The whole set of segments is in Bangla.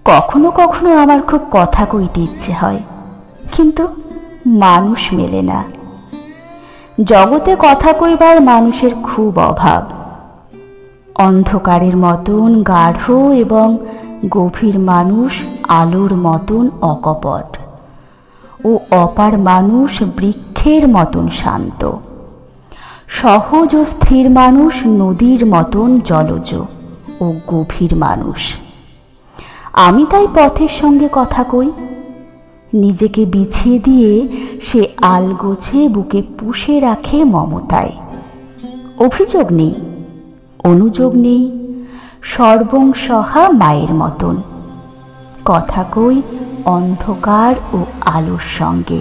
কখনো কখনো আমার খুব কথা কইতে ইচ্ছে হয়, কিন্তু মানুষ মেলে না। জগতে কথা কইবার মানুষের খুব অভাব। অন্ধকারের মতন গাঢ় এবং গভীর মানুষ আলোর মতন অকপট, ও অপার মানুষ বৃক্ষের মতন শান্ত। সহজ ও স্থির মানুষ নদীর মতন জলজ ও গভীর মানুষ। আমি তাই পথের সঙ্গে কথা কই। নিজেকে বিছিয়ে দিয়ে সে আলগোছে বুকে পুষে রাখে মমতায়। অভিযোগ নেই, অনুযোগ নেই, সর্বংসহা মায়ের মতন। কথা কই অন্ধকার ও আলোর সঙ্গে,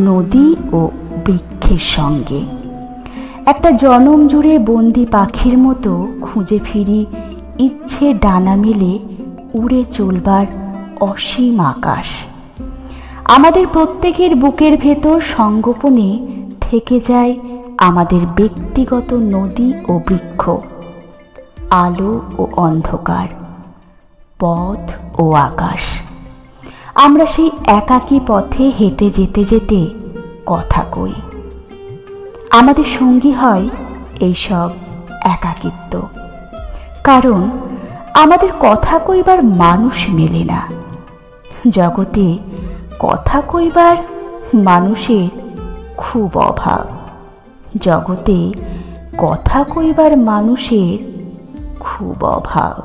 নদী ও বৃক্ষের সঙ্গে। একটা জনম জুড়ে বন্দি পাখির মতো খুঁজে ফিরি ইচ্ছে ডানা মেলে উড়ে চলবার অসীম আকাশ। আমাদের প্রত্যেকের বুকের ভেতর সঙ্গোপনে থেকে যায় আমাদের ব্যক্তিগত নদী ও বৃক্ষ, আলো ও অন্ধকার, পথ ও আকাশ। আমরা সেই একাকী পথে হেঁটে যেতে যেতে কথা কই। আমাদের সঙ্গী হয় এইসব একাকিত্ব, কারণ আমাদের কথা কইবার মানুষ মেলে না। জগতে কথা কইবার মানুষের খুব অভাব। জগতে কথা কইবার মানুষের খুব অভাব।